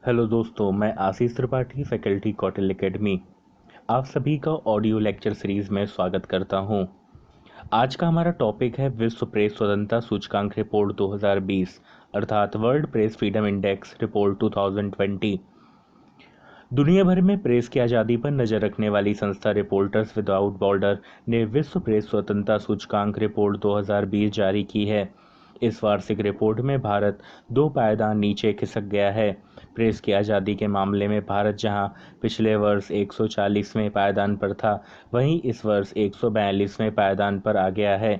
Hello दोस्तों, मैं आशीष Tripathi, faculty Kautilya academy, आप सभी का ऑडियो लेक्चर सीरीज में स्वागत करता हूं। आज का हमारा टॉपिक है विश्व प्रेस स्वतंत्रता सूचकांक रिपोर्ट 2020 अर्थात world press freedom index report 2020। दुनिया भर में प्रेस की आज़ादी पर नज़र रखने वाली संस्था रिपोर्टर्स विदाउट बॉर्डर ने विश्व प्रेस स्वतंत्रता सूचकांक रिपोर्ट 2020 जारी की है। इस वार्षिक रिपोर्ट में भारत 2 पायदान नीचे खिसक गया है। प्रेस की आज़ादी के मामले में भारत जहां पिछले वर्ष 140वें पायदान पर था, वहीं इस वर्ष 142वें पायदान पर आ गया है।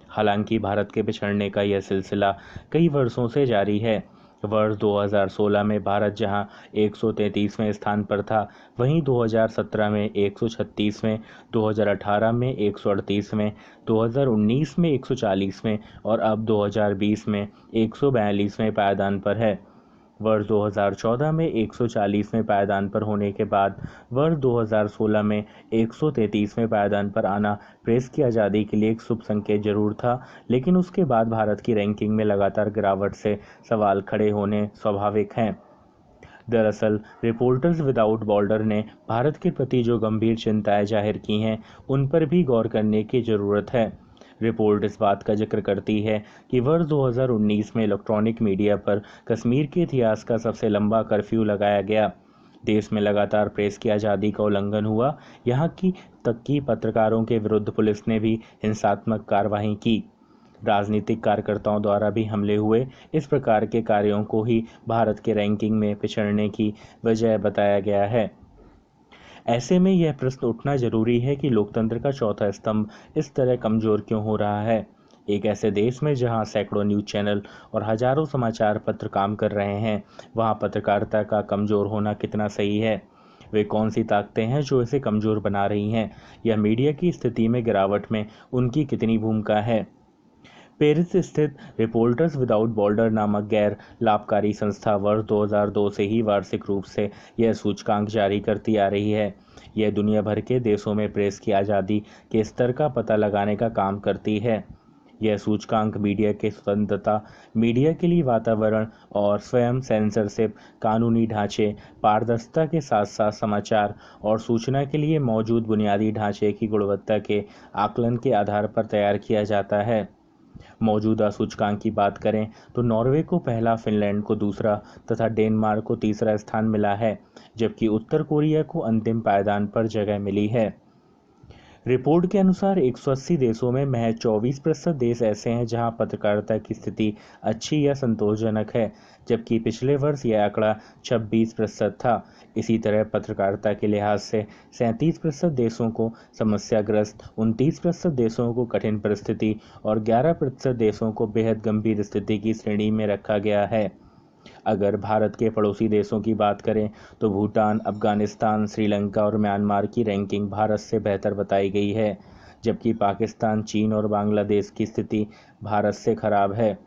हालांकि भारत के पिछड़ने का यह सिलसिला कई वर्षों से जारी है। वर्ष 2016 में भारत जहां 133वें स्थान पर था, वहीं 2017 में 136वें, 2018 में 138वें, 2019 में 140वें और अब 2020 में 142वें पायदान पर है। वर्ष 2014 में 140वें पायदान पर होने के बाद वर्ष 2016 में 133वें पायदान पर आना प्रेस की आज़ादी के लिए एक शुभ संकेत जरूर था, लेकिन उसके बाद भारत की रैंकिंग में लगातार गिरावट से सवाल खड़े होने स्वाभाविक हैं। दरअसल रिपोर्टर्स विदाउट बॉर्डर ने भारत के प्रति जो गंभीर चिंताएं जाहिर की हैं, उन पर भी गौर करने की ज़रूरत है। रिपोर्ट इस बात का जिक्र करती है कि वर्ष 2019 में इलेक्ट्रॉनिक मीडिया पर कश्मीर के इतिहास का सबसे लंबा कर्फ्यू लगाया गया। देश में लगातार प्रेस की आज़ादी का उल्लंघन हुआ, यहाँ की तक कि पत्रकारों के विरुद्ध पुलिस ने भी हिंसात्मक कार्रवाई की। राजनीतिक कार्यकर्ताओं द्वारा भी हमले हुए। इस प्रकार के कार्यों को ही भारत के रैंकिंग में पिछड़ने की वजह बताया गया है। ऐसे में यह प्रश्न उठना जरूरी है कि लोकतंत्र का चौथा स्तंभ इस तरह कमजोर क्यों हो रहा है। एक ऐसे देश में जहां सैकड़ों न्यूज चैनल और हजारों समाचार पत्र काम कर रहे हैं, वहां पत्रकारिता का कमजोर होना कितना सही है? वे कौन सी ताकतें हैं जो इसे कमजोर बना रही हैं? या मीडिया की स्थिति में गिरावट में उनकी कितनी भूमिका है? पेरिस स्थित रिपोर्टर्स विदाउट बॉर्डर नामक गैर लाभकारी संस्था वर्ष 2002 से ही वार्षिक रूप से यह सूचकांक जारी करती आ रही है। यह दुनिया भर के देशों में प्रेस की आज़ादी के स्तर का पता लगाने का काम करती है। यह सूचकांक मीडिया के स्वतंत्रता, मीडिया के लिए वातावरण और स्वयं सेंसरशिप, कानूनी ढांचे, पारदर्शिता के साथ साथ समाचार और सूचना के लिए मौजूद बुनियादी ढांचे की गुणवत्ता के आकलन के आधार पर तैयार किया जाता है। मौजूदा सूचकांक की बात करें तो नॉर्वे को पहला, फिनलैंड को दूसरा तथा डेनमार्क को तीसरा स्थान मिला है, जबकि उत्तर कोरिया को अंतिम पायदान पर जगह मिली है। रिपोर्ट के अनुसार 180 देशों में महज 24% देश ऐसे हैं जहां पत्रकारिता की स्थिति अच्छी या संतोषजनक है, जबकि पिछले वर्ष यह आंकड़ा 26% था। इसी तरह पत्रकारिता के लिहाज से 37% देशों को समस्याग्रस्त, 29% देशों को कठिन परिस्थिति और 11% देशों को बेहद गंभीर स्थिति की श्रेणी में रखा गया है। अगर भारत के पड़ोसी देशों की बात करें तो भूटान, अफगानिस्तान, श्रीलंका और म्यांमार की रैंकिंग भारत से बेहतर बताई गई है, जबकि पाकिस्तान, चीन और बांग्लादेश की स्थिति भारत से खराब है।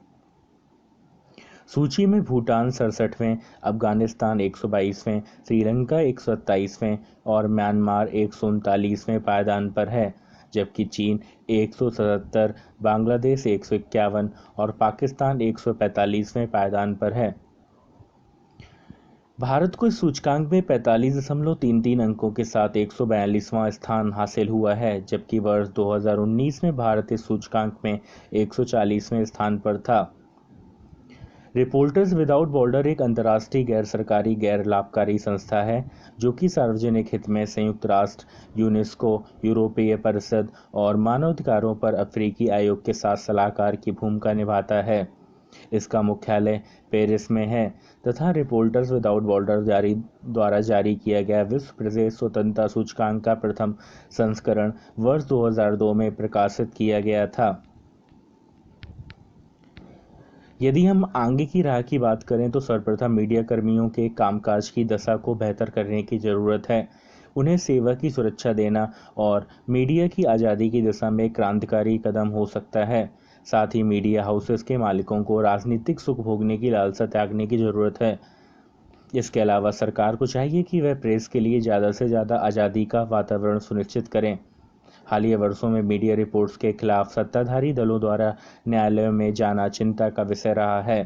सूची में भूटान 67वें, अफगानिस्तान 122वें, श्रीलंका 127वें और म्यांमार 139वें पायदान पर है, जबकि चीन 177, बांग्लादेश 151 और पाकिस्तान 145वें पायदान पर है। भारत को इस सूचकांक में 45.33 अंकों के साथ 142वां स्थान हासिल हुआ है, जबकि वर्ष 2019 में भारत इस सूचकांक में 140वें स्थान पर था। रिपोर्टर्स विदाउट बॉर्डर एक अंतर्राष्ट्रीय गैर सरकारी गैर लाभकारी संस्था है, जो कि सार्वजनिक हित में संयुक्त राष्ट्र, यूनेस्को, यूरोपीय परिषद और मानवाधिकारों पर अफ्रीकी आयोग के साथ सलाहकार की भूमिका निभाता है। इसका मुख्यालय पेरिस में है तथा रिपोर्टर्स विदाउट बॉर्डर द्वारा जारी किया गया विश्व प्रेस स्वतंत्रता सूचकांक का प्रथम संस्करण वर्ष 2002 में प्रकाशित किया गया था। यदि हम आगे की राह की बात करें तो सर्वप्रथम मीडिया कर्मियों के कामकाज की दशा को बेहतर करने की ज़रूरत है। उन्हें सेवा की सुरक्षा देना और मीडिया की आज़ादी की दिशा में क्रांतिकारी कदम हो सकता है। साथ ही मीडिया हाउसेस के मालिकों को राजनीतिक सुख भोगने की लालसा त्यागने की ज़रूरत है। इसके अलावा सरकार को चाहिए कि वह प्रेस के लिए ज़्यादा से ज़्यादा आज़ादी का वातावरण सुनिश्चित करें। हालिया वर्षों में मीडिया रिपोर्ट्स के खिलाफ सत्ताधारी दलों द्वारा न्यायालयों में जाना चिंता का विषय रहा है।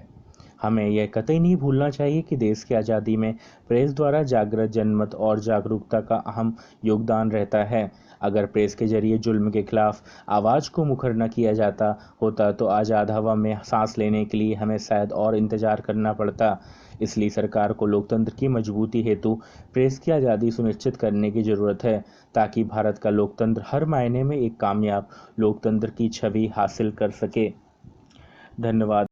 हमें यह कतई नहीं भूलना चाहिए कि देश की आज़ादी में प्रेस द्वारा जागृत जनमत और जागरूकता का अहम योगदान रहता है। अगर प्रेस के जरिए जुल्म के खिलाफ आवाज़ को मुखर न किया जाता होता तो आज़ाद हवा में सांस लेने के लिए हमें शायद और इंतजार करना पड़ता। इसलिए सरकार को लोकतंत्र की मजबूती हेतु प्रेस की आज़ादी सुनिश्चित करने की ज़रूरत है, ताकि भारत का लोकतंत्र हर मायने में एक कामयाब लोकतंत्र की छवि हासिल कर सके। धन्यवाद।